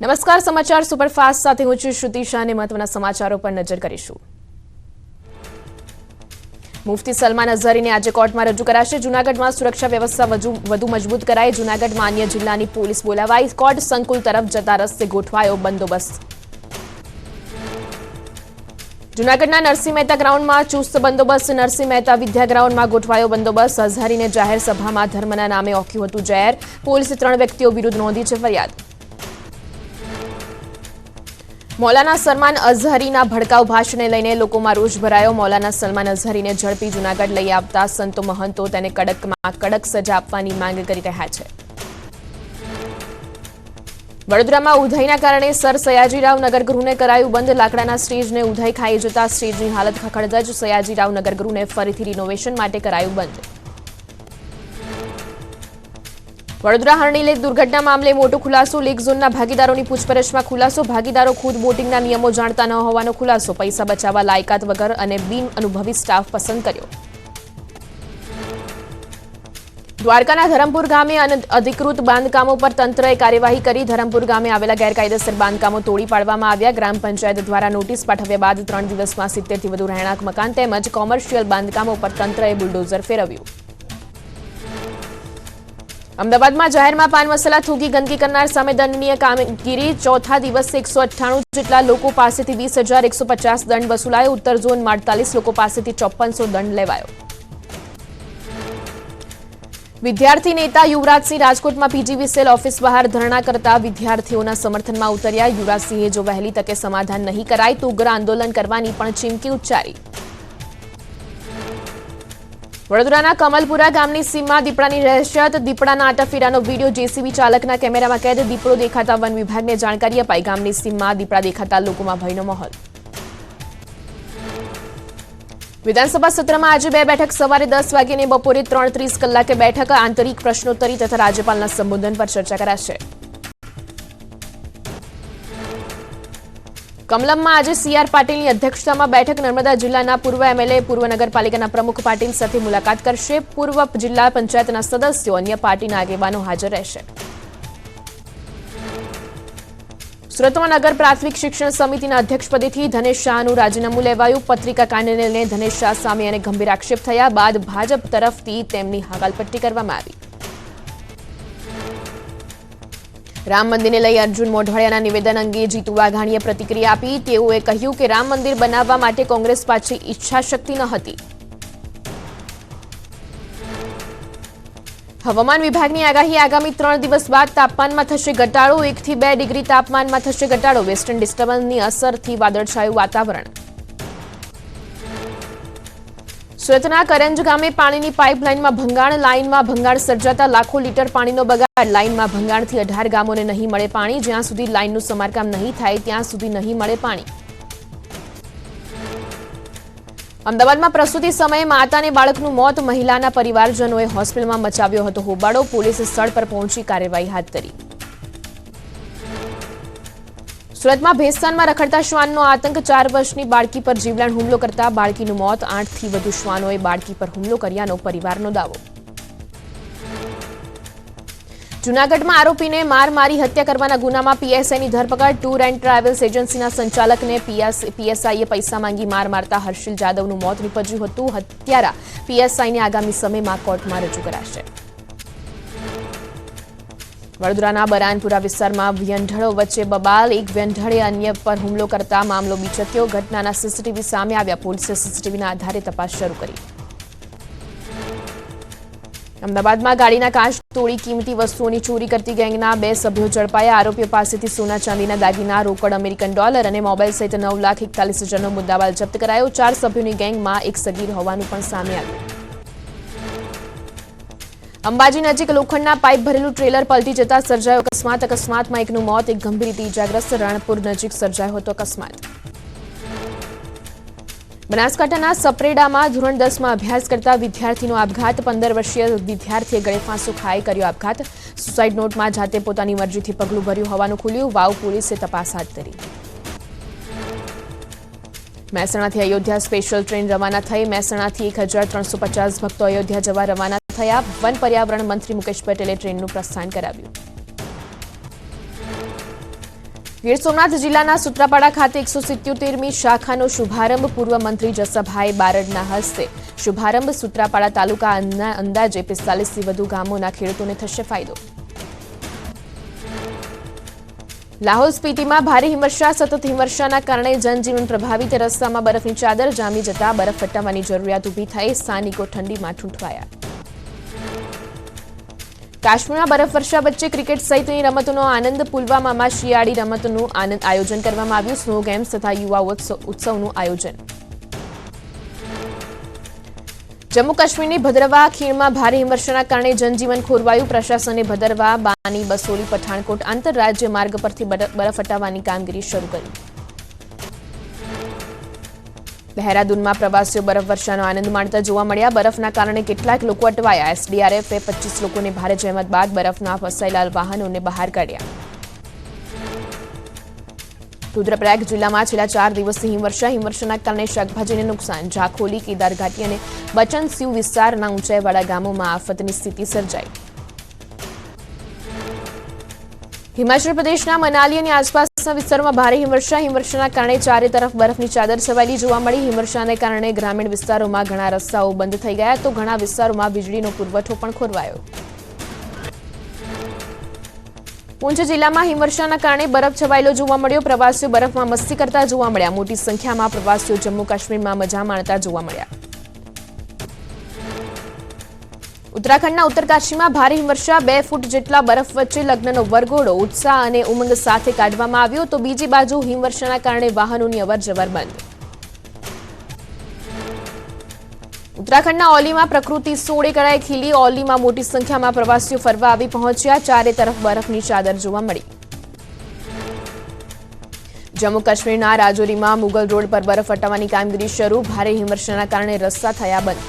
નમસ્કાર સમાચાર સુપરફાસ્ટ સાથે હું છું શ્રુતિ શાહ અને મહત્વના સમાચારો પર નજર કરીશું। મુફ્તી સલમાન અઝહરીને આજે કોર્ટમાં રજૂ કરાશે। જૂનાગઢમાં સુરક્ષા વ્યવસ્થા વધુ મજબૂત કરાઈ। જૂનાગઢમાં અન્ય જિલ્લાની પોલીસ બોલાવાઈ। કોર્ટ સંકુલ તરફ જતા રસ્તે ગોઠવાયો બંદોબસ્ત। જૂનાગઢના નરસિંહ મહેતા ગ્રાઉન્ડમાં ચુસ્ત બંદોબસ્ત। નરસિંહ મહેતા વિદ્યા ગ્રાઉન્ડમાં ગોઠવાયો બંદોબસ્ત। અઝહરીને જાહેર સભામાં ધર્મના નામે ઓક્યું હતું ઝેર। પોલીસે 3 વ્યક્તિઓ વિરુદ્ધ નોંધી છે ફરિયાદ। મૌલાના સલમાન અઝહરીના ભડકાઉ ભાષણને લઈને લોકોમાં રોષ ભરાયો। મૌલાના સલમાન અઝહરીને ઝડપી જૂનાગઢ લઈ આવતા સંતો મહંતો તેને કડકમાં કડક સજા આપવાની માંગ કરી રહ્યા છે। વડોદરામાં ઉધઈના કારણે સર સયાજીરાવ નગરગૃહને કરાયું બંધ। લાકડાના સ્ટેજને ઉધઈ ખાઈ જતા સ્ટેજની હાલત ખખડધજ। સયાજીરાવ નગરગૃહને ફરીથી રિનોવેશન માટે કરાયું બંધ। વડોદરા હરણી લેક દુર્ઘટના મામલે મોટો ખુલાસો। લેક ઝોનના ભાગીદારોની પૂછપરછમાં ખુલાસો। ભાગીદારો ખુદ બોટિંગના નિયમો જાણતા ન હોવાનો ખુલાસો। પૈસા બચાવવા લાયકાત વગર અને બિન અનુભવી સ્ટાફ પસંદ કર્યો। દ્વારકાના ધરમપુર ગામે અનધિકૃત બાંધકામો પર તંત્રએ કાર્યવાહી કરી। ધરમપુર ગામે આવેલા ગેરકાયદેસર બાંધકામો તોડી પાડવામાં આવ્યા। ગ્રામ પંચાયત દ્વારા નોટિસ પાઠવ્યા બાદ 3 દિવસમાં 70થી વધુ રહેણાંક મકાન તેમજ કોમર્શિયલ બાંધકામો પર તંત્રએ બુલડોઝર ફેરવ્યું। અમદાવાદમાં જાહેરમાં પાન મસાલા થૂકી ગંદકી કરનાર સામે દંડનીય કામગીરી। ચોથા દિવસે 198 જેટલા લોકો પાસેથી 20,150 દંડ વસૂલાયો। ઉત્તર ઝોનમાં 48 લોકો પાસેથી 5400 દંડ લેવાયો। વિદ્યાર્થી નેતા યુવરાજસિંહ રાજકોટમાં પીજીવીસીએલ ઓફિસ બહાર ધરણા કરતા વિદ્યાર્થીઓના સમર્થનમાં ઉતર્યા। યુવરાજસિંહે જો વહેલી તકે સમાધાન નહીં કરાય તો ઉગ્ર આંદોલન કરવાની પણ ચીમકી ઉચ્ચારી। વડોદરાના કમલપુરા ગામની સીમમાં દીપડાની દહેશત। દીપડાના આટાફેરાનો વીડિયો જેસીબી ચાલકના કેમેરામાં કેદ। દીપડો દેખાતા વન વિભાગને જાણકારી અપાઈ। ગામની સીમમાં દીપડા દેખાતા લોકોમાં ભયનો માહોલ। વિધાનસભા સત્રમાં આજે 2 બેઠક। સવારે 10 વાગે અને બપોરે 3:30 કલાકે બેઠક। આંતરિક પ્રશ્નોત્તરી તથા રાજ્યપાલના સંબોધન પર ચર્ચા કરાશે। કમલમમાં આજે સીઆર પાટીલની અધ્યક્ષતામાં બેઠક। નર્મદા જિલ્લાના પૂર્વ એમએલએ પૂર્વ નગરપાલિકાના પ્રમુખ પાટીલ સાથે મુલાકાત કરશે। પૂર્વ જિલ્લા પંચાયતના સદસ્યો અન્ય પાર્ટીના આગેવાનો હાજર રહેશે। સુરતમાં નગર પ્રાથમિક શિક્ષણ સમિતિના અધ્યક્ષપદેથી ધનેશ શાહનું રાજીનામું લેવાયું। પત્રિકા કાંડને લઈને ધનેશ શાહ સામે અને ગંભીર આક્ષેપ થયા બાદ ભાજપ તરફથી તેમની હકાલપટ્ટી કરવામાં આવી। રામ મંદિરને લઈ અર્જુન મોઢવાડિયાના નિવેદન અંગે જીતુ વાઘાણીએ પ્રતિક્રિયા આપી। તેઓએ કહ્યું કે રામ મંદિર બનાવવા માટે કોંગ્રેસ પાસે ઈચ્છાશક્તિ ન હતી। હવામાન વિભાગની આગાહી આગામી 3 દિવસ બાદ તાપમાનમાં થશે ઘટાડો। 1 થી 2 ડિગ્રી તાપમાનમાં થશે ઘટાડો। વેસ્ટર્ન ડિસ્ટર્બન્સની અસરથી વાદળછાયું વાતાવરણ। સુરતના કરંજ ગામે પાણીની પાઇપલાઇનમાં ભંગાણ। લાઇનમાં ભંગાણ સર્જાતા લાખો લીટર પાણીનો બગાડ। લાઇનમાં ભંગાણથી 18 ગામોને નહીં મળે પાણી। જ્યાં સુધી લાઇનનું સમારકામ નહીં થાય ત્યાં સુધી નહીં મળે પાણી। અમદાવાદમાં પ્રસૂતિ સમયે માતા અને બાળકનું મોત। મહિલાના પરિવારજનોએ હોસ્પિટલમાં મચાવ્યો હતો હોબાળો। પોલીસે સ્થળ પર પહોંચી કાર્યવાહી હાથ ધરી। સુરતમાં ભેસ્તાનમાં રખડતા શ્વાનનો આતંક। 4 વર્ષની બાળકી પર જીવલેણ હુમલો કરતા બાળકીનું મોત। 8થી વધુ શ્વાનોએ બાળકી પર હુમલો કર્યાનો પરિવારનો દાવો। જૂનાગઢમાં આરોપીને માર મારી હત્યા કરવાના ગુનામાં પીએસઆઈની ધરપકડ। ટૂર એન્ડ ટ્રાવેલ્સ એજન્સીના સંચાલકને પીએસઆઈએ પૈસા માંગી માર મારતા હર્ષિલ જાદવનું મોત નીપજ્યું હતું। હત્યારા પીએસઆઈને આગામી સમયમાં કોર્ટમાં રજૂ કરાશે। વડોદરાના બરાનપુરા વિસ્તારમાં વ્યંઢળો વચ્ચે બબાલ। એક વ્યંઢળે અન્ય પર હુમલો કરતા મામલો બીચક્યો। ઘટનાના સીસીટીવી સામે આવ્યા। પોલીસે સીસીટીવીના આધારે તપાસ શરૂ કરી। અમદાવાદમાં ગાડીના કાચ તોડી કિંમતી વસ્તુઓની ચોરી કરતી ગેંગના 2 સભ્યો ઝડપાયા। આરોપીઓ પાસેથી સોના ચાંદીના દાગીના, રોકડ, અમેરિકન ડોલર અને મોબાઈલ સહિત 9,41,000નો મુદ્દામાલ જપ્ત કરાયો। 4 સભ્યોની ગેંગમાં એક સગીર હોવાનું પણ સામે આવ્યું। અંબાજી નજીક લોખંડના પાઇપ ભરેલું ટ્રેલર પલટી જતા સર્જાયો અકસ્માત। અકસ્માતમાં એકનું મોત, એક ગંભીર રીતે ઇજાગ્રસ્ત। રણપુર નજીક સર્જાયો હતો અકસ્માત। બનાસકાંઠાના સપરેડામાં ધોરણ 10માં અભ્યાસ કરતા વિદ્યાર્થીનો આપઘાત। 15 વર્ષીય વિદ્યાર્થીએ ગળે ફાંસો ખાઈ કર્યો આપઘાત। સુસાઇડ નોટમાં જાતે પોતાની મરજીથી પગલું ભર્યું હોવાનું ખુલ્યું। વાવ પોલીસે તપાસ હાથ ધરી। મહેસાણાથી અયોધ્યા સ્પેશિયલ ટ્રેન રવાના થઈ। મહેસાણાથી 1,350 ભક્તો અયોધ્યા જવા રવાના થયા। વન પર્યાવરણ મંત્રી મુકેશ પટેલે ટ્રેનનું પ્રસ્થાન કરાવ્યું। ગીર સોમનાથ જિલ્લાના સુત્રાપાડા ખાતે 177મી શાખાનો શુભારંભ પૂર્વ મંત્રી જસાભાઈ બારડના હસ્તે શુભારંભ સુત્રાપાડા તાલુકાના અંદાજે 45થી વધુ ગામોના ખેડૂતોને થશે ફાયદો। લાહોલ સ્પીતિમાં ભારે હિમવર્ષા સતત હિમવર્ષાના કારણે જનજીવન પ્રભાવિત રસ્તામાં બરફની ચાદર જામી જતા બરફ હટાવવાની જરૂરિયાત ઊભી થઈ સ્થાનિકો ઠંડીમાં ઠૂંઠવાયા। કાશ્મીરમાં બરફવર્ષા વચ્ચે ક્રિકેટ સહિતની રમતોનો આનંદ પુલવામામાં શિયાળી રમતનું આયોજન કરવામાં આવ્યું। સ્નો ગેમ્સ તથા યુવા ઉત્સવનું આયોજન। જમ્મુ કાશ્મીરની ભદ્રવા ખીણમાં ભારે હિમવર્ષાના કારણે જનજીવન ખોરવાયું। પ્રશાસને ભદ્રવા બાની બસોલી પઠાણકોટ આંતરરાજ્ય માર્ગ પરથી બરફ હટાવવાની કામગીરી શરૂ કરી। દહેરાદૂનમાં પ્રવાસીઓ બરફવર્ષાનો આનંદ માણતા જોવા મળ્યા। બરફના કારણે કેટલાક લોકો અટવાયા। એસડીઆરએફે 25 લોકોને ભારે જહેમત બાદ બરફના ફસાયેલા વાહનોને બહાર કાઢ્યા। રુદ્રપ્રયાગ જિલ્લામાં છેલ્લા 4 દિવસથી હિમવર્ષાના કારણે શાકભાજીને નુકસાન। ઝાખોલી, કેદારઘાટી અને બચનસિંહ વિસ્તારના ઊંચાઈવાળા ગામોમાં આફતની સ્થિતિ સર્જાઈ। હિમાચલ પ્રદેશના મનાલી અને આસપાસના વિસ્તારોમાં ભારે હિમવર્ષાના કારણે ચારે તરફ બરફની ચાદર છવાયેલી જોવા મળી। હિમવર્ષાને કારણે ગ્રામીણ વિસ્તારોમાં ઘણા રસ્તાઓ બંધ થઈ ગયા તો ઘણા વિસ્તારોમાં વીજળીનો પુરવઠો પણ ખોરવાયો। પૂંચ જિલ્લામાં હિમવર્ષાના કારણે બરફ છવાયેલો જોવા મળ્યો। પ્રવાસીઓ બરફમાં મસ્તી કરતા જોવા મળ્યા। મોટી સંખ્યામાં પ્રવાસીઓ જમ્મુ કાશ્મીરમાં મજા માણતા જોવા મળ્યા। ઉત્તરાખંડના ઉત્તરકાશીમાં ભારે હિમવર્ષા। 2 ફૂટ જેટલા બરફ વચ્ચે લગ્નનો વરઘોડો ઉત્સાહ અને ઉમંગ સાથે કાઢવામાં આવ્યો તો બીજી બાજુ હિમવર્ષાના કારણે વાહનોની અવરજવર બંધ। ઉત્તરાખંડના ઓલીમાં પ્રકૃતિ સોળે કળાએ ખીલી। ઓલીમાં મોટી સંખ્યામાં પ્રવાસીઓ ફરવા આવી પહોંચ્યા। ચારે તરફ બરફની ચાદર જોવા મળી। જમ્મુ કાશ્મીરના રાજૌરીમાં મુગલ રોડ પર બરફ હટાવવાની કામગીરી શરૂ। ભારે હિમવર્ષાના કારણે રસ્તા થયા બંધ।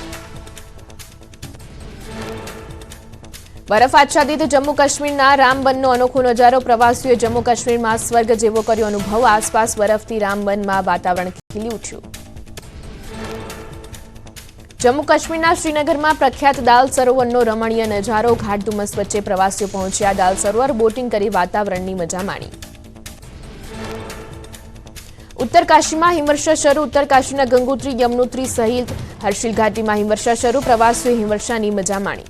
બરફ આચ્છાદિત જમ્મુ કાશ્મીરના રામબનનો અનોખો નજારો। પ્રવાસીઓએ જમ્મુ કાશ્મીરમાં સ્વર્ગ જેવો કર્યો અનુભવ। આસપાસ બરફથી રામબનમાં વાતાવરણ ખીલી ઉઠ્યું। જમ્મુ કાશ્મીરના શ્રીનગરમાં પ્રખ્યાત દાલ સરોવરનો રમણીય નજારો। ઘાટ ધુમ્મસ વચ્ચે પ્રવાસીઓ પહોંચ્યા। દાલ સરોવર બોટિંગ કરી વાતાવરણની મજા માણી। ઉત્તરકાશીમાં હિમવર્ષા શરૂ। ઉત્તરકાશીના ગંગોત્રી, યમનોત્રી સહિત હર્ષિલ ઘાટીમાં હિમવર્ષા શરૂ। પ્રવાસીઓએ હિમવર્ષાની મજા માણી।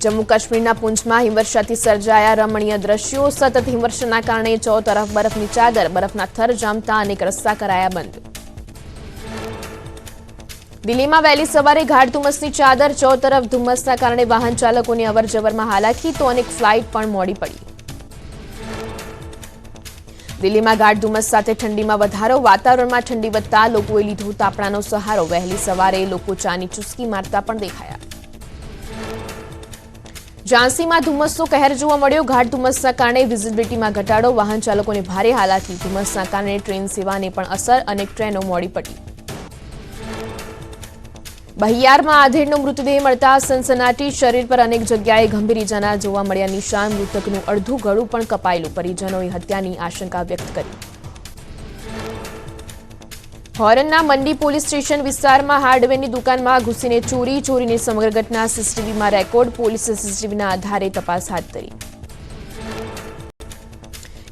જમ્મુ કાશ્મીરના પૂંછમાં હિમવર્ષાથી સર્જાયા રમણીય દ્રશ્યો। સતત હિમવર્ષાના કારણે ચોતરફ બરફની ચાદર। બરફના થર જામતા અનેક રસ્તા કરાયા બંધ। દિલ્હીમાં વહેલી સવારે ઘાટ ધુમ્મસની ચાદર। ચોતરફ ધુમ્મસના કારણે વાહન ચાલકોની અવરજવરમાં હાલાકી તો અનેક ફ્લાઇટ પણ મોડી પડી। દિલ્હીમાં ઘાટ ધુમ્મસ સાથે ઠંડીમાં વધારો। વાતાવરણમાં ઠંડી વધતા લોકોએ લીધો તાપણાનો સહારો। વહેલી સવારે લોકો ચાની ચુસ્કી મારતા પણ દેખાયા। ઝાંસીમાં ધુમ્મસનો કહેર જોવા મળ્યો। ઘાટ ધુમ્મસના કારણે વિઝિબિલિટીમાં ઘટાડો। વાહન ચાલકોને ભારે હાલાકી। ધુમ્મસના કારણે ટ્રેન સેવાને પણ અસર। અનેક ટ્રેનો મોડી પડી। બહિયારમાં આધેડનો મૃતદેહ મળતા સનસનાટી। શરીર પર અનેક જગ્યાએ ગંભીર ઇજાના જોવા મળ્યા નિશાન। મૃતકનું અડધું ગળું પણ કપાયેલું। પરિજનોએ હત્યાની આશંકા વ્યક્ત કરી। હોરનના મંડી પોલીસ સ્ટેશન વિસ્તારમાં હાર્ડવેરની દુકાનમાં ઘૂસીને ચોરીની સમગ્ર ઘટના સીસીટીવીમાં રેકોર્ડ। પોલીસે સીસીટીવીના આધારે તપાસ હાથ ધરી।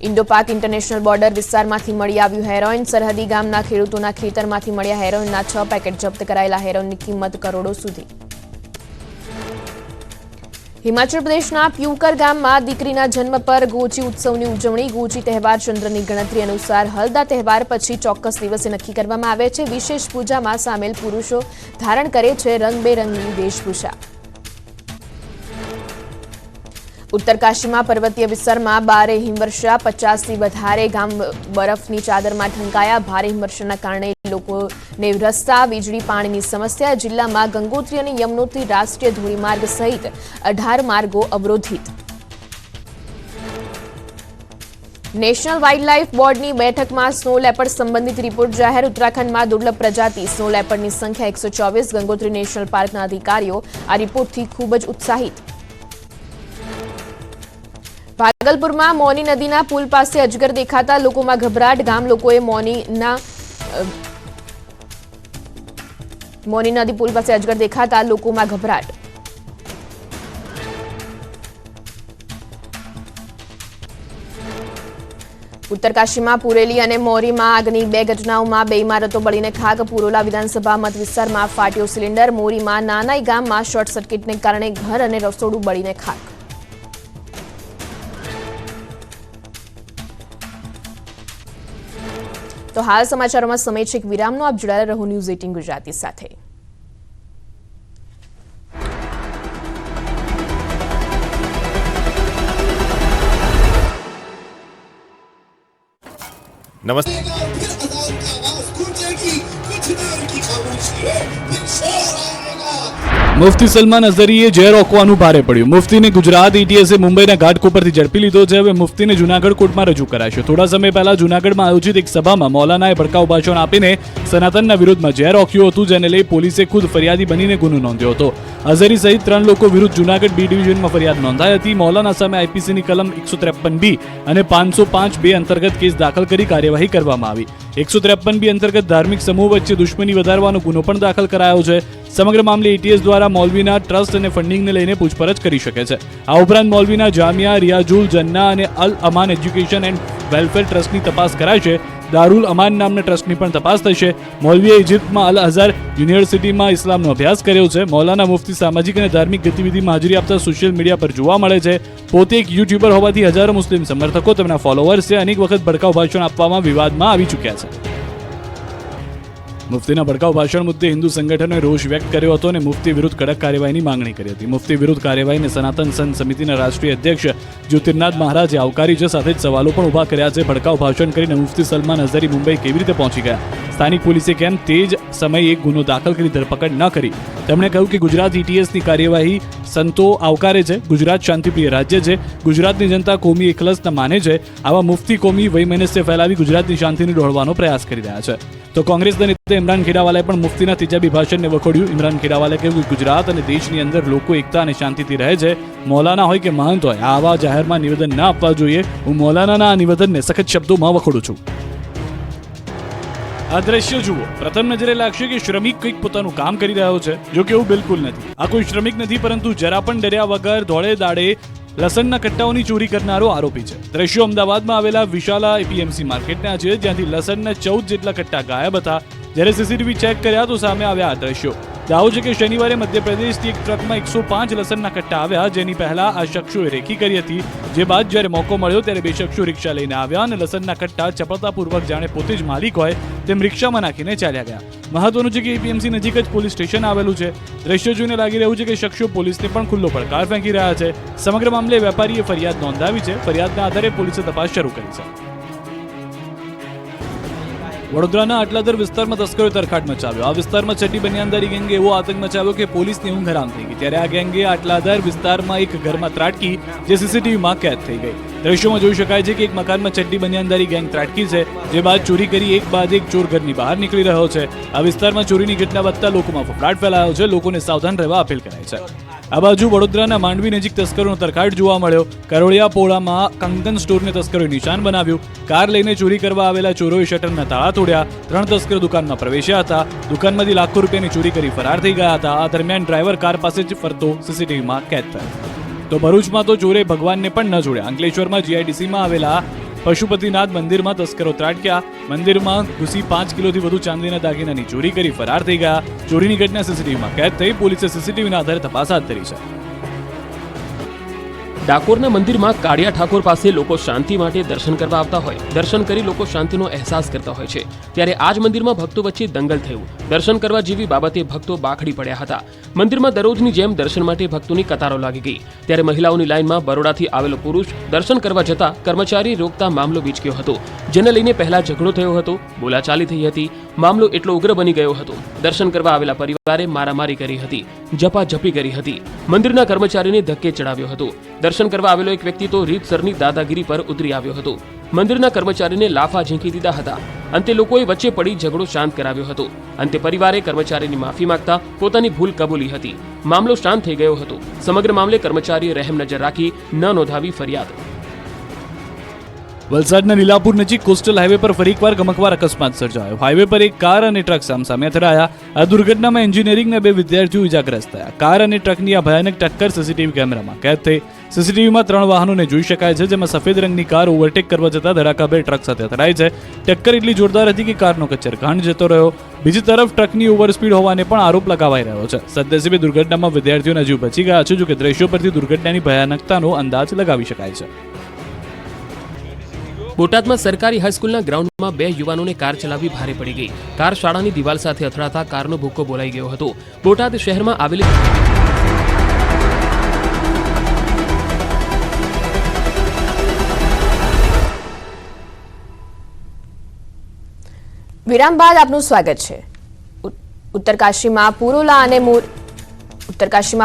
ઇન્ડો પાક ઇન્ટરનેશનલ બોર્ડર વિસ્તારમાંથી મળી આવ્યું હેરોઇન। સરહદી ગામના ખેડૂતોના ખેતરમાંથી મળ્યા હેરોઇનના 6 પેકેટ જપ્ત કરાયેલા। હેરોઇનની કિંમત કરોડો સુધી। હિમાચલ પ્રદેશના પ્યુકર ગામમાં દીકરીના જન્મ પર ગોચી ઉત્સવની ઉજવણી। ગોચી તહેવાર ચંદ્રની ગણતરી અનુસાર હલદા તહેવાર પછી ચોક્કસ દિવસે નક્કી કરવામાં આવે છે। વિશેષ પૂજામાં સામેલ પુરુષો ધારણ કરે છે રંગબેરંગી વેશભૂષા। ઉત્તરકાશીમાં પર્વતીય વિસ્તારમાં ભારે હિમવર્ષા। 50થી વધારે ગામ બરફની ચાદરમાં ઢંકાયા। ભારે હિમવર્ષાના કારણે લોકોને રસ્તા, વીજળી, પાણીની સમસ્યા। જિલ્લામાં ગંગોત્રી અને યમનોત્રી રાષ્ટ્રીય ધોરીમાર્ગ સહિત 18 માર્ગો અવરોધિત। નેશનલ વાઇલ્ડલાઇફ બોર્ડની બેઠકમાં સ્નો લેપર્ડ સંબંધિત રિપોર્ટ જાહેર। ઉત્તરાખંડમાં દુર્લભ પ્રજાતિ સ્નો લેપર્ડની સંખ્યા 124। ગંગોત્રી નેશનલ પાર્કના અધિકારીઓ આ રિપોર્ટથી ખૂબ જ ઉત્સાહિત। ભાગલપુરમાં મોની નદીના પુલ પાસે અજગર દેખાતા લોકોમાં ગભરાટ। ગામ લોકોએ મોની નદી પુલ પાસે અજગર દેખાતા લોકોમાં ગભરાટ। ઉત્તરકાશીમાં પુરેલી અને મોરીમાં આગની 2 ઘટનાઓમાં 2 ઇમારતો બળીને ખાક. પુરોલા વિધાનસભા મત વિસ્તારમાં ફાટ્યો સિલિન્ડર. મોરીમાં નાનાઈ ગામમાં શોર્ટ સર્કિટને કારણે ઘર અને રસોડું બળીને ખાક. તો હાલ સમાચારોમાં સમય છે એક વિરામનો. આપ જોડાયેલા રહો ન્યૂઝ 18 ગુજરાતી સાથે. नमस्ते। મુફ્તી સલમાન અઝહરીએ ઝેર ઓકવાનું ભારે પડ્યું. મુફ્તીને ગુજરાત એટીએસે મુંબઈના ઘાટકોપરથી ઝડપી લીધો છે. હવે મુફ્તીને જૂનાગઢ કોર્ટમાં રજૂ કરાશે. થોડા સમય પહેલા જૂનાગઢમાં આયોજિત એક સભામાં મૌલાનાએ ભડકાઉ ભાષણ આપીને સનાતનના વિરોધમાં ઝેર ઓક્યું હતું, જેને લઈ પોલીસે ખુદ ફરિયાદી બનીને ગુનો નોંધ્યો હતો. અઝહરી સહિત 3 લોકો વિરુદ્ધ જૂનાગઢ બી ડિવિઝનમાં ફરિયાદ નોંધાઈ હતી. મૌલાના સામે આઈપીસીની કલમ 153B અને 505B અંતર્ગત કેસ દાખલ કરી કાર્યવાહી કરવામાં આવી. 153B અંતર્ગત ધાર્મિક સમૂહ વચ્ચે દુશ્મની વધારવાનો ગુનો પણ દાખલ કરાયો છે. સમગ્ર મામલે એટીએસ દ્વારા મૌલવીના ટ્રસ્ટ અને ફંડિંગને લઈને પૂછપરછ કરી શકે છે. આ ઉપરાંત મૌલવીના જામિયા, રિયાજુલ જન્ના અને અલ અમાન એજ્યુકેશન એન્ડ વેલફેર ટ્રસ્ટની તપાસ કરાશે. દારુલ અમાન નામના ટ્રસ્ટની પણ તપાસ થશે. મૌલવીએ ઇજિપ્તમાં અલ અઝહર યુનિવર્સિટીમાં ઇસ્લામનો અભ્યાસ કર્યો છે. મૌલાના મુફ્તી સામાજિક અને ધાર્મિક ગતિવિધિમાં હાજરી આપતા સોશિયલ મીડિયા પર જોવા મળે છે. પોતે એક યુટ્યુબર હોવાથી હજારો મુસ્લિમ સમર્થકો તેમના ફોલોઅર્સે અનેક વખત ભડકાઉ ભાષણ આપવામાં વિવાદમાં આવી ચૂક્યા છે. મુફ્તીના ભડકાઉ ભાષણ મુદ્દે હિન્દુ સંગઠનોએ રોષ વ્યક્ત કર્યો હતો અને મુફ્તી વિરુદ્ધ કડક કાર્યવાહીની માંગણી કરી હતી. મુફ્તી વિરુદ્ધ કાર્યવાહીને સનાતન સંત સમિતિના રાષ્ટ્રીય અધ્યક્ષ જ્યોતિર્નાથ મહારાજે આવકારી છે. સાથે જ સવાલો પણ ઉભા કર્યા છે. ભડકાઉ ભાષણ કરીને મુફ્તી સલમાન અઝહરી મુંબઈ કેવી રીતે પહોંચી ગયા? સ્થાનિક પોલીસે કેમ તે જ સમયે એક ગુનો દાખલ કરી ધરપકડ ન કરી? તેમણે કહ્યું કે ગુજરાત એટીએસની કાર્યવાહી સંતો આવકારે છે. ગુજરાત શાંતિપ્રિય રાજ્ય છે. ગુજરાતની જનતા કોમી એકલસતા માને છે. આવા મુફ્તી કોમી વૈમનસ્ય ફેલાવી ગુજરાતની શાંતિને ડહોળવાનો પ્રયાસ કરી રહ્યા છે. તો કોંગ્રેસના નેતા ઇમરાન ખેડાવાલાએ પણ મુફ્તીના તેજાબી ભાષણને વખોડ્યું. ઇમરાન ખેડાવાલાએ કહ્યું કે ગુજરાત અને દેશની અંદર લોકો એકતા અને શાંતિથી રહે છે. મૌલાના હોય કે મહંત હોય, આવા જાહેરમાં નિવેદન ના આપવા જોઈએ. હું મૌલાનાના આ નિવેદનને સખત શબ્દોમાં વખોડું છું. આ દ્રશ્ય જુઓ. પ્રથમ નજરે લાગશે કે શ્રમિક કંઈક પોતાનું કામ કરી રહ્યો છે, જો કે એવું બિલકુલ નથી. આ કોઈ શ્રમિક નથી, પરંતુ જરા પણ ડર્યા વગર ધોળે દાડે લસણના કટ્ટાઓની ચોરી કરનારો આરોપી છે. દ્રશ્યો અમદાવાદમાં આવેલા વિશાલા એપીએમસી માર્કેટના છે, જ્યાંથી લસણના 14 જેટલા કટ્ટા ગાયબ હતા. જ્યારે સીસીટીવી ચેક કર્યા તો સામે આવ્યા આ દ્રશ્યો. દાવો છે કે શનિવારે મધ્યપ્રદેશથી એક ટ્રકમાં 105 લસણના કટ્ટા આવ્યા, જેની પહેલા આ શખ્સોએ રેકી કરી હતી. જે બાદ જ્યારે મોકો મળ્યો ત્યારે 2 શખ્સો રિક્ષા લઈને આવ્યા અને લસણના કટ્ટા ચપળતાપૂર્વક જાણે પોતે જ માલિક હોય તેમ રિક્ષામાં નાખીને ચાલ્યા ગયા. મહત્વનું છે કે એપીએમસી નજીક જ પોલીસ સ્ટેશન આવેલું છે. દ્રશ્યો જોઈને લાગી રહ્યું છે કે શખ્સો પોલીસને પણ ખુલ્લો પડકાર ફેંકી રહ્યા છે. સમગ્ર મામલે વેપારીએ ફરિયાદ નોંધાવી છે. ફરિયાદના આધારે પોલીસે તપાસ શરૂ કરી છે. વડોદરાના આટલાદર વિસ્તારમાં તસ્કરોએ તરખાટ મચાવ્યો. આ વિસ્તારમાં ચડ્ડી બનિયાનદારી ગેંગે એવો આતંક મચાવ્યો કે પોલીસની ઊંઘ હરામ થઈ ગઈ. ત્યારે આ ગેંગે આટલાદર વિસ્તારમાં એક ઘરમાં ત્રાટકી, જે સીસીટીવીમાં કેદ થઈ ગઈ. દ્રશ્યોમાં જોઈ શકાય છે કે એક મકાનમાં ચડ્ડી બનિયાનદારી ગેંગ ત્રાટકી છે, જે બાદ ચોરી કરી એક બાદ એક ચોર ઘરની બહાર નીકળી રહ્યો છે. આ વિસ્તારમાં ચોરીની ઘટના વધતા લોકોમાં ફફડાટ ફેલાયો છે. લોકોને સાવધાન રહેવા અપીલ કરાઈ છે. આ બાજુ વડોદરાના માંડવી નજીક તસ્કરોનો તરખાટ જોવા મળ્યો. કરોળિયા પોળામાં કંગન સ્ટોરને તસ્કરોએ નિશાન બનાવ્યું. કાર લઈને ચોરી કરવા આવેલા ચોરોએ શટરના તાળા તોડ્યા. 3 તસ્કરો દુકાનમાં પ્રવેશ્યા હતા. દુકાનમાંથી લાખો રૂપિયાની ચોરી કરી ફરાર થઈ ગયા હતા. આ દરમિયાન ડ્રાઈવર કાર પાસે જ ફરતો સીસીટીવીમાં કેદ થયો. તો ભરૂચમાં તો ચોરે ભગવાનને પણ ન જોડ્યા. અંકલેશ્વરમાં જીઆઈડીસીમાં આવેલા પશુપતિનાથ મંદિરમાં તસ્કરો ત્રાટક્યા. મંદિરમાં ઘૂસી 5 કિલોથી વધુ ચાંદીના દાગીનાની ચોરી કરી ફરાર થઈ ગયા. ચોરીની ઘટના સીસીટીવીમાં કેદ થઈ. પોલીસે સીસીટીવીના આધારે તપાસ હાથ ધરી છે. ડાકોરના મંદિરમાં કાળિયા ઠાકોર પાસે લોકો શાંતિ માટે દર્શન કરવા આવતા હોય. દર્શન કરી લોકો શાંતિનો અહેસાસ કરતા હોય છે. ત્યારે આ જ મંદિરમાં ભક્તો વચ્ચે દંગલ થયું. દર્શન કરવા જેવી બાબતે ભક્તો બાખડી પડ્યા હતા. મંદિરમાં દરરોજની જેમ દર્શન માટે ભક્તોની કતારો લાગી ગઈ. ત્યારે મહિલાઓની લાઇનમાં બરોડાથી આવેલો પુરુષ દર્શન કરવા જતા કર્મચારી રોકતા મામલો વિચક્યો હતો, જેને લઈને પહેલા ઝઘડો થયો હતો, બોલાચાલી થઈ હતી. મામલો એટલો ઉગ્ર બની ગયો હતો. દર્શન કરવા આવેલા પરિવારે મારામારી કરી હતી, ઝપાઝપી કરી હતી. મંદિરના કર્મચારીને ધક્કે ચડાવ્યો હતો. દર્શન કરવા આવેલો એક વ્યક્તિ તો રીતસરની દાદાગીરી પર ઉતરી આવ્યો હતો. મંદિરના કર્મચારીને લાફા ઝીંકી દીધા હતા. અંતે લોકોએ વચ્ચે પડી ઝઘડો શાંત કરાવ્યો હતો. અંતે પરિવારે કર્મચારીની માફી માંગતા પોતાની ભૂલ કબૂલી હતી. મામલો શાંત થઈ ગયો હતો. સમગ્ર મામલે કર્મચારીએ રહેમ નજર રાખી ન નોંધાવી ફરિયાદ. વલસાડના લીલાપુર નજીક કોસ્ટલ હાઈવે પર ફરી એકવાર ગમકવાર અકસ્માત સર્જાયો. હાઈવે પર એક કાર અને ટ્રક સામસામે અથડાયા. આ દુર્ઘટનામાં એન્જિનિયરિંગના 2 વિદ્યાર્થીઓ ઇજાગ્રસ્ત થયા. કાર અને ટ્રકની આ ભયાનક ટક્કર સીસીટીવી કેમેરામાં કેદ થઈ. સીસીટીવીમાં 3 વાહનોને જોઈ શકાય છે, જેમાં સફેદ રંગની કાર ઓવરટેક કરવા જતાં ધડાકાભેર ટ્રક સાથે અથડાઈ છે. ટક્કર એટલી જોરદાર હતી કે કારનો કચ્ચર ઘાણ જતો રહ્યો. બીજી તરફ ટ્રકની ઓવરસ્પીડ હોવાને પણ આરોપ લગાવાઈ રહ્યો છે. સદનસીબે દુર્ઘટનામાં વિદ્યાર્થીઓના જીવ બચી ગયા છે, જોકે દ્રશ્યો પરથી દુર્ઘટનાની ભયાનકતાનો અંદાજ લગાવી શકાય છે. બોટાદમાં સરકારી હાઈસ્કૂલના ગ્રાઉન્ડમાં 2 યુવાનોને કાર ચલાવવી ભારે પડી ગઈ. કાર શાળાની દિવાલ સાથે અથડાતા કારનો ભૂક્કો બોલાઈ ગયો હતો. બોટાદ શહેરમાં આવેલી વિરામ બાદ આપનું સ્વાગત છે. ઉત્તરકાશીમાં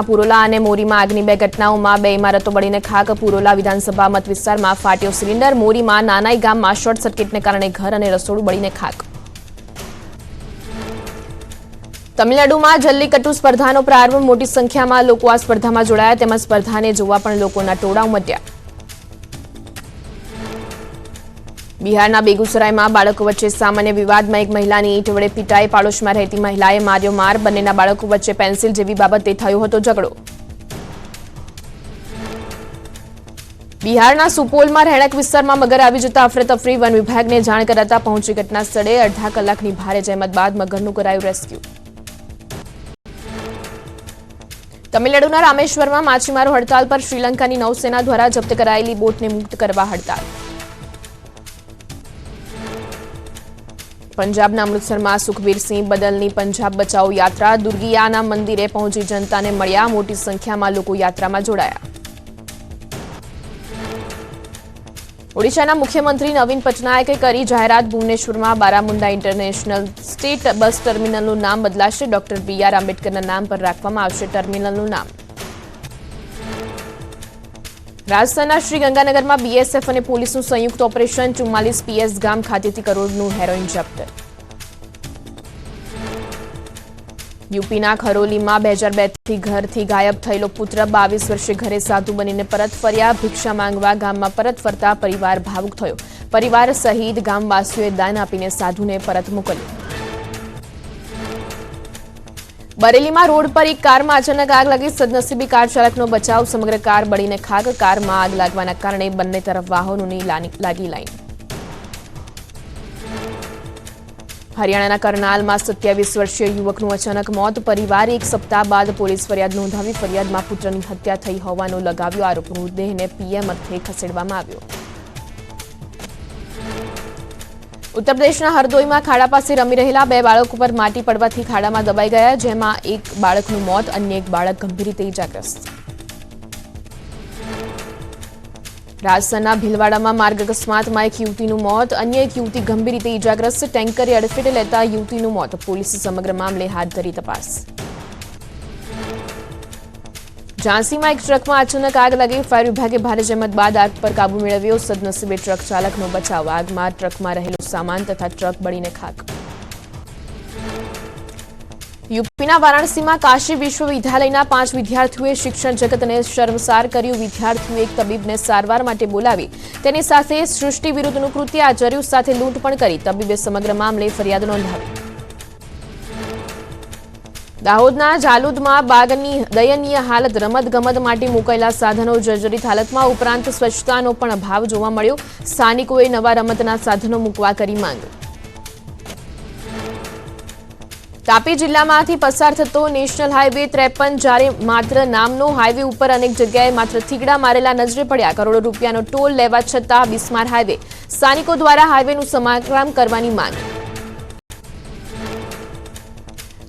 પુરોલા અને મોરીમાં આગની 2 ઘટનાઓમાં 2 ઇમારતો બળીને ખાક. પુરોલા વિધાનસભા મત વિસ્તારમાં ફાટ્યો સિલિન્ડર. મોરીમાં નાનાઈ ગામમાં શોર્ટ સર્કિટને કારણે ઘર અને રસોડું બળીને ખાક. તમિલનાડુમાં જલ્લીકટ્ટુ સ્પર્ધાનો પ્રારંભ. મોટી સંખ્યામાં લોકો આ સ્પર્ધામાં જોડાયા. તેમાં સ્પર્ધાને જોવા પણ લોકોના ટોળા ઉમટ્યા. બિહારના બેગુસરાયમાં બાળકો વચ્ચે સામાન્ય વિવાદમાં એક મહિલાની ઈંટ વડે પીટાઈ. પાડોશમાં રહેતી મહિલાએ માર્યો માર. બંનેના બાળકો વચ્ચે પેન્સિલ જેવી બાબતે થયો હતો ઝઘડો. બિહારના સુપોલમાં રહેણાંક વિસ્તારમાં મગર આવી જતા અફરાતફરી. વન વિભાગને જાણ કરાતા પહોંચી ઘટના સ્થળે. અડધા કલાકની ભારે જહેમત બાદ મગરનું કરાયું રેસ્ક્યુ. તમિલનાડુના રામેશ્વરમાં માછીમારો હડતાલ પર. શ્રીલંકાની નૌસેના દ્વારા જપ્ત કરાયેલી બોટને મુક્ત કરવા હડતાલ. પંજાબના અમૃતસરમાં સુખબીરસિંહ બદલની પંજાબ બચાવો યાત્રા. દુર્ગિયાના મંદિરે પહોંચી જનતાને મળ્યા. મોટી સંખ્યામાં લોકો યાત્રામાં જોડાયા. ઓડિશાના મુખ્યમંત્રી નવીન પટનાયકે કરી જાહેરાત. ભુવનેશ્વરમાં બારામુંડા ઇન્ટરનેશનલ સ્ટેટ બસ ટર્મિનલનું નામ બદલાશે. ડોક્ટર BR આંબેડકરના નામ પર રાખવામાં આવશે ટર્મિનલનું નામ. રાજસ્થાનના શ્રીગંગાનગરમાં BSF અને પોલીસનું સંયુક્ત ઓપરેશન. 44 PS ગામ ખાતેથી કરોડનું હેરોઇન જપ્ત. યુપીના ખરોલીમાં 2002થી ઘરથી ગાયબ થયેલો પુત્ર 22 વર્ષે ઘરે સાધુ બનીને પરત ફર્યા. ભિક્ષા માંગવા ગામમાં પરત ફરતા પરિવાર ભાવુક થયો. પરિવાર સહિત ગામવાસીઓએ દાન આપીને સાધુને પરત મોકલ્યો. બરેલીમાં રોડ પર એક કારમાં અચાનક આગ લાગી. સદનસીબે કાર ચાલકનો બચાવ. સમગ્ર કાર બળીને ખાક. કારમાં આગ લાગવાના કારણે બંને તરફ વાહનોની લાગી લાઈન. હરિયાણાના કરનાલમાં 27 વર્ષીય યુવકનું અચાનક મોત. પરિવારે 1 સપ્તાહ બાદ પોલીસ ફરિયાદ નોંધાવી. ફરિયાદમાં પુત્રની હત્યા થઈ હોવાનો લગાવ્યો આરોપ. મૃતદેહને PM અર્થે ખસેડવામાં આવ્યો. ઉત્તર પ્રદેશના હરદોઈમાં ખાડા પાસે રમી રહેલા 2 બાળકો પર માટી પડવાથી ખાડામાં દબાઈ ગયા, જેમાં એક બાળકનું મોત, અન્ય એક બાળક ગંભીર રીતે ઇજાગ્રસ્ત. રાજસ્થાનના ભીલવાડામાં માર્ગ અકસ્માતમાં એક યુવતીનું મોત, અન્ય એક યુવતી ગંભીર રીતે ઇજાગ્રસ્ત. ટેન્કરે અડફેટે લેતા યુવતીનું મોત. પોલીસે સમગ્ર મામલે હાથ ધરી તપાસ. ઝાંસીમાં એક ટ્રકમાં અચાનક આગ લાગી. ફાયર વિભાગે ભારે જહેમત બાદ આગ પર કાબુ મેળવ્યો. સદનસીબે ટ્રક ચાલકનો બચાવ. આગમાં ટ્રકમાં રહેલો સામાન તથા ટ્રક બળીને ખાક. યુપીના વારાણસીમાં કાશી વિશ્વવિદ્યાલયના 5 વિદ્યાર્થીઓએ શિક્ષણ જગતને શર્મસાર કર્યું. વિદ્યાર્થીઓએ એક તબીબને સારવાર માટે બોલાવી તેની સાથે સૃષ્ટિ વિરુદ્ધનું કૃત્ય આચર્યું. સાથે લૂંટ પણ કરી. તબીબે સમગ્ર મામલે ફરિયાદ નોંધાવી. દાહોદના જાલુદમાં બાગની દયનીય હાલત. રમતગમત માટે મુકાયેલા સાધનો જર્જરિત હાલતમાં. ઉપરાંત સ્વચ્છતાનો પણ અભાવ જોવા મળ્યો. સ્થાનિકોએ નવા રમતના સાધનો મૂકવા કરી માંગ. તાપી જિલ્લામાંથી પસાર થતો નેશનલ હાઈવે 53 જ્યારે માત્ર નામનો હાઈવે ઉપર અનેક જગ્યાએ માત્ર થીગડા મારેલા નજરે પડ્યા. કરોડો રૂપિયાનો ટોલ લેવા છતાં બિસ્માર હાઈવે. સ્થાનિકો દ્વારા હાઈવેનું સમારકામ કરવાની માંગ.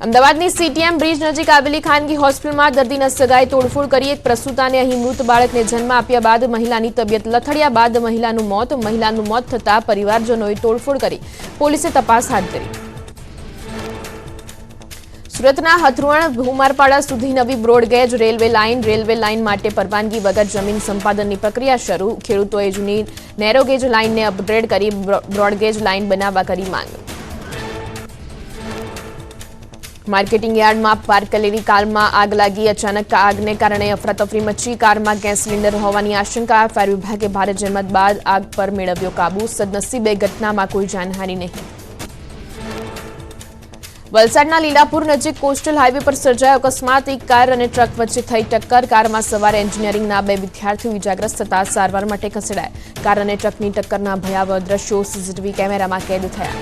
અમદાવાદની CTM બ્રિજ નજીક આવેલી ખાનગી હોસ્પિટલમાં દર્દીના સગાએ તોડફોડ કરી. એક પ્રસૂતાને અહીં મૃત બાળકને જન્મ આપ્યા બાદ મહિલાની તબિયત લથડ્યા બાદ મહિલાનું મોત થતાં પરિવારજનોએ તોડફોડ કરી. પોલીસે તપાસ હાથ ધરી. સુરતના હથરુણ ભૂમારપાડા સુધી નવી બ્રોડગેજ રેલવે લાઇન માટે પરવાનગી વગર જમીન સંપાદનની પ્રક્રિયા શરૂ. ખેડૂતોએ જૂની નેરોગેજ લાઇનને અપગ્રેડ કરી બ્રોડગેજ લાઇન બનાવવા કરી માંગ. માર્કેટિંગ યાર્ડમાં પાર્ક કરેલી કારમાં આગ લાગી. અચાનક આગને કારણે અફરાતફરી મચી. કારમાં ગેસ સિલિન્ડર હોવાની આશંકા. ફાયર વિભાગે ભારે જહેમત બાદ આગ પર મેળવ્યો કાબુ. સદનસીબે ઘટનામાં કોઈ જાનહાનિ નહીં. વલસાડના લીલાપુર નજીક કોસ્ટલ હાઈવે પર સર્જાયો અકસ્માત. એક કાર અને ટ્રક વચ્ચે થઈ ટક્કર. કારમાં સવાર એન્જિનિયરિંગના 2 વિદ્યાર્થીઓ ઇજાગ્રસ્ત થતા સારવાર માટે ખસેડાયા. કાર અને ટ્રકની ટક્કરના ભયાવહ દ્રશ્યો સીસીટીવી કેમેરામાં કેદ થયા.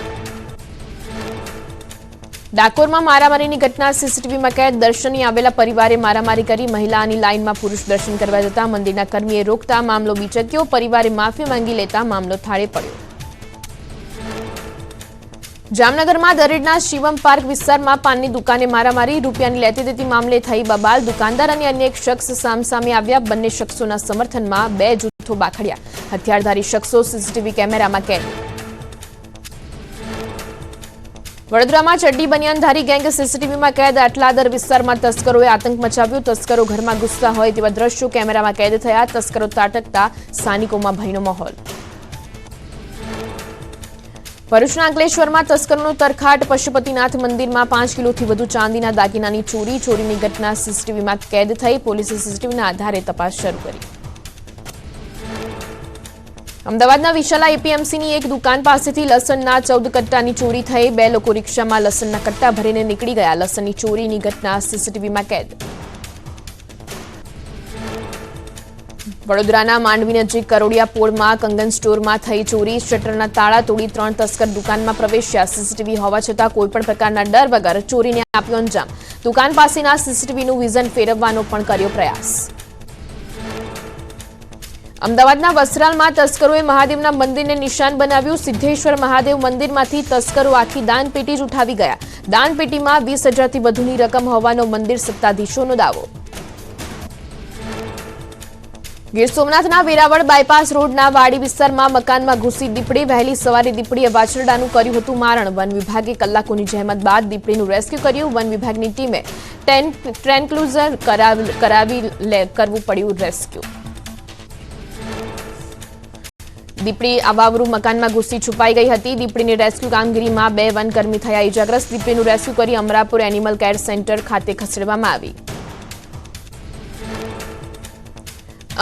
ડાકોરમાં મારામારીની ઘટના સીસીટીવીમાં કેદ. દર્શને આવેલા પરિવારે મારામારી કરી. મહિલાની લાઇનમાં પુરુષ દર્શન કરવા જતા મંદિરના કર્મીએ રોકતા મામલો બીચક્યો. પરિવારે માફી માંગી લેતા મામલો થાળે પડ્યો. જામનગરમાં દરેડના શિવમ પાર્ક વિસ્તારમાં પાનની દુકાને મારામારી. રૂપિયાની લેતી દેતી મામલે થઈ બબાલ. દુકાનદાર અને અન્ય એક શખ્સ સામસામે આવ્યા. બંને શખ્સોના સમર્થનમાં 2 જૂથો બાખડ્યા. હથિયારધારી શખ્સો સીસીટીવી કેમેરામાં કેદ. વડોદરામાં ચડ્ડી બનિયાનધારી ગેંગ સીસીટીવીમાં કેદ. આટલાદર વિસ્તારમાં તસ્કરોએ આતંક મચાવ્યો. તસ્કરો ઘરમાં ઘૂસતા હોય તેવા દ્રશ્યો કેમેરામાં કેદ થયા. તસ્કરો ત્રાટકતા સ્થાનિકોમાં ભયનો માહોલ. ભરૂચના અંકલેશ્વરમાં તસ્કરોનો તરખાટ. પશુપતિનાથ મંદિરમાં 5 કિલોથી વધુ ચાંદીના દાગીનાની ચોરી. ચોરીની ઘટના સીસીટીવીમાં કેદ થઈ. પોલીસે સીસીટીવીના આધારે તપાસ શરૂ કરી. અમદાવાદના વિશાલા એપીએમસીની એક દુકાન પાસેથી લસણના 14 કટ્ટાની ચોરી થઈ. 2 લોકો રિક્ષામાં લસણના કટ્ટા ભરીને નીકળી ગયા. લસણની ચોરીની ઘટના સીસીટીવીમાં કેદ. વડોદરાના માંડવી નજીક કરોડિયા પોળમાં કંગન સ્ટોરમાં થઈ ચોરી. શટરના તાળા તોડી 3 તસ્કર દુકાનમાં પ્રવેશ્યા. સીસીટીવી હોવા છતાં કોઈપણ પ્રકારના ડર વગર ચોરીને આપ્યો અંજામ. દુકાન પાસેના સીસીટીવીનું વિઝન ફેરવવાનો પણ કર્યો પ્રયાસ. અમદાવાદના વસ્ત્રાલમાં તસ્કરોએ મહાદેવના મંદિરને નિશાન બનાવ્યું. સિદ્ધેશ્વર મહાદેવ મંદિરમાંથી તસ્કરો આખી દાનપેટી જ ઉઠાવી ગયા. દાનપેટીમાં 20,000થી વધુની રકમ હોવાનો મંદિર સત્તાધીશોનો દાવો. ગીર સોમનાથના વેરાવળ બાયપાસ રોડના વાડી વિસ્તારમાં મકાનમાં ઘૂસી દીપડી. વહેલી સવારે દીપડીએ વાછરડાનું કર્યું હતું મારણ. વન વિભાગે કલાકોની જહેમત બાદ દીપડીનું રેસ્ક્યુ કર્યું. વન વિભાગની ટીમે ટ્રેન્કલુઝર કરવું પડ્યું રેસ્ક્યુ. દીપડી અવાવરૂ મકાનમાં ઘૂસી છુપાઈ ગઈ હતી. દીપડીની રેસ્ક્યુ કામગીરીમાં 2 વનકર્મી થયા ઇજાગ્રસ્ત. દીપડીનું રેસ્ક્યુ કરી અમરાપુર એનિમલ કેર સેન્ટર ખાતે ખસેડવામાં આવી.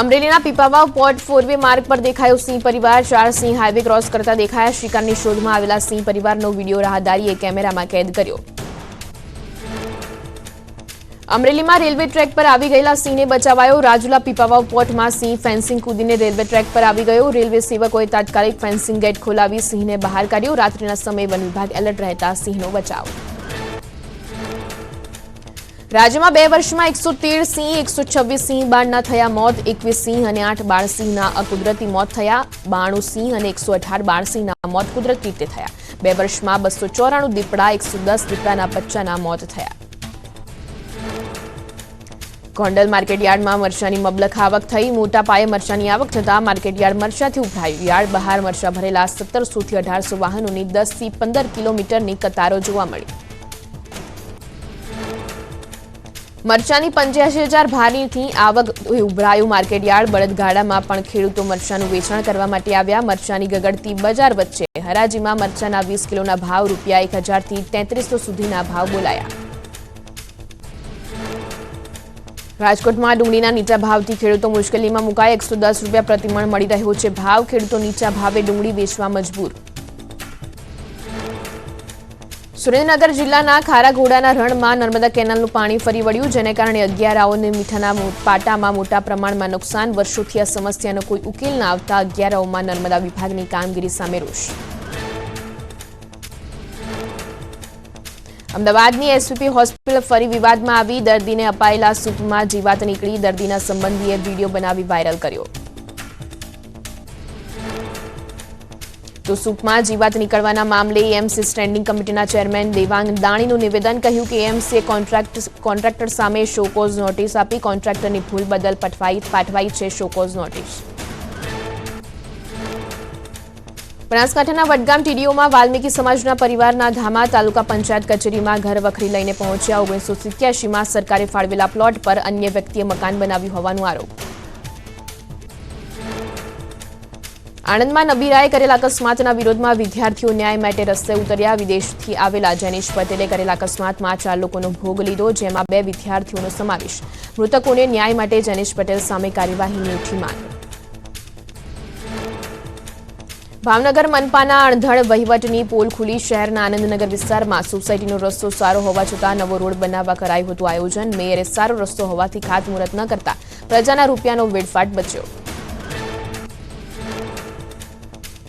અમરેલીના પીપાવાવ પોર્ટ 4વે માર્ગ પર દેખાયો સિંહ પરિવાર. 4 સિંહ હાઈવે ક્રોસ કરતા દેખાયા. શિકારની શોધમાં આવેલા સિંહ પરિવારનો વિડીયો રાહદારીએ કેમેરામાં કેદ કર્યો. અમરેલીમાં રેલવે ટ્રેક પર આવી ગયેલા સિંહને બચાવાયો. રાજુલા પીપાવાવ પોર્ટમાં સિંહ ફેન્સિંગ કૂદીને રેલવે ટ્રેક પર આવી ગયો. રેલવે સેવકોએ તાત્કાલિક ફેન્સિંગ ગેટ ખોલાવી સિંહને બહાર કાઢ્યો. રાત્રિના સમયે વન વિભાગ એલર્ટ રહેતા સિંહનો બચાવ. રાજ્યમાં 2 વર્ષમાં 113 સિંહ, 126 સિંહ બાળના થયા મોત. 21 સિંહ અને 8 બાળસિંહના અકુદરતી મોત થયા. 92 સિંહ અને 118 બાળસિંહના મોત કુદરતી રીતે થયા. 2 વર્ષમાં 294 દીપડા, 110 દીપડાના બચ્ચાના મોત થયા. ગોંડલ માર્કેટયાર્ડમાં મરચાની મબલખ આવક થઈ. મોટા પાયે મરચાની આવક થતાં માર્કેટયાર્ડ મરચાથી ઉભરાયું. યાર્ડ બહાર મરચા ભરેલા 1700થી 1800 વાહનોની 10 થી 15 કિલોમીટરની કતારો જોવા મળી. મરચાની 85,000 ભારીથી આવક ઉભરાયું માર્કેટયાર્ડ. બળદગાડામાં પણ ખેડૂતો મરચાનું વેચાણ કરવા માટે આવ્યા. મરચાની ગગડતી બજાર વચ્ચે હરાજીમાં મરચાના 20 કિલોના ભાવ ₹1,000 થી 3300 સુધીના ભાવ બોલાયા. રાજકોટમાં ડુંગળીના નીચા ભાવથી ખેડૂતો મુશ્કેલીમાં મુકાયા. ₹110 પ્રતિમણ મળી રહ્યો છે ભાવ. ખેડૂતો નીચા ભાવે ડુંગળી વેચવા મજબૂર. સુરેન્દ્રનગર જિલ્લાના ખારાઘોડાના રણમાં નર્મદા કેનાલનું પાણી ફરી વળ્યું, જેને કારણે અગિયારાઓને મીઠાના પાટામાં મોટા પ્રમાણમાં નુકસાન. વર્ષોથી આ સમસ્યાનો કોઈ ઉકેલ ન આવતા અગિયારાઓમાં નર્મદા વિભાગની કામગીરી સામે રોષ. અમદાવાદની એસવીપી હોસ્પિટલ ફરી વિવાદમાં આવી. દર્દીને અપાયેલા સૂપમાં જીવાત નીકળી. દર્દીના સંબંધીએ વિડીયો બનાવી વાયરલ કર્યો. તો સૂપમાં જીવાત નીકળવાના મામલે એએમસી સ્ટેન્ડિંગ કમિટીના ચેરમેન દેવાંગ દાણીનું નિવેદન. કહ્યું કે એએમસીએ કોન્ટ્રાક્ટર સામે શોકોઝ નોટિસ આપી. કોન્ટ્રાક્ટરની ભૂલ બદલ પાઠવાઈ છે શોકોઝ નોટિસ. બનાસકાંઠાના વડગામ ટીડીઓમાં વાલ્મીકી સમાજના પરિવારના ધામા. તાલુકા પંચાયત કચેરીમાં ઘર વખરી લઈને પહોંચ્યા. 1987માં સરકારે ફાળવેલા પ્લોટ પર અન્ય વ્યક્તિએ મકાન બનાવ્યું હોવાનો આરોપ. આણંદમાં નબીરાએ કરેલા અકસ્માતના વિરોધમાં વિદ્યાર્થીઓ ન્યાય માટે રસ્તે ઉતર્યા. વિદેશથી આવેલા જૈનિશ પટેલે કરેલા અકસ્માતમાં 4 લોકોનો ભોગ લીધો, જેમાં 2 વિદ્યાર્થીઓનો સમાવેશ. મૃતકોને ન્યાય માટે જૈનિશ પટેલ સામે કાર્યવાહીની ઉઠી માંગ. ભાવનગર મનપાના અણધડ વહીવટની પોલ ખુલી. શહેરના આનંદનગર વિસ્તારમાં સોસાયટીનો રસ્તો સારો હોવા છતાં નવો રોડ બનાવવા કરાયું હતું આયોજન. મેયરે સારો રસ્તો હોવાથી ખાતમુહૂર્ત ન કરતા પ્રજાના રૂપિયાનો વેડફાટ બચ્યો.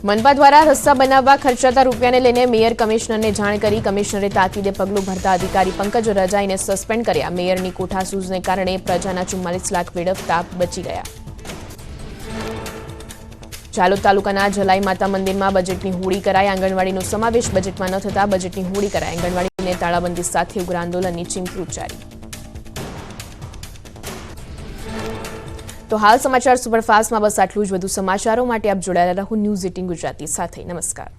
મનપા દ્વારા રસ્તા બનાવવા ખર્ચાતા રૂપિયાને લઈને મેયર કમિશનરને જાણ કરી. કમિશનરે તાકીદે પગલું ભરતા અધિકારી પંકજ રજાઈને સસ્પેન્ડ કર્યા. મેયરની કોઠાસૂઝને કારણે પ્રજાના 44 લાખ વેડફતા બચી ગયા. ઝાલોદ તાલુકાના જલાઈ માતા મંદિરમાં બજેટની હોળી કરાઈ. આંગણવાડીનો સમાવેશ બજેટમાં ન થતા બજેટની હોળી કરાઈ. આંગણવાડીને તાળાબંધી સાથે ઉગ્ર આંદોલનની ચીમકી ઉચ્ચારી. તો હાલ સમાચાર સુપરફાસ્ટમાં બસ આટલું જ. વધુ સમાચારો માટે આપ જોડાયેલા રહો ન્યૂઝ 18 ગુજરાતી સાથે. નમસ્કાર.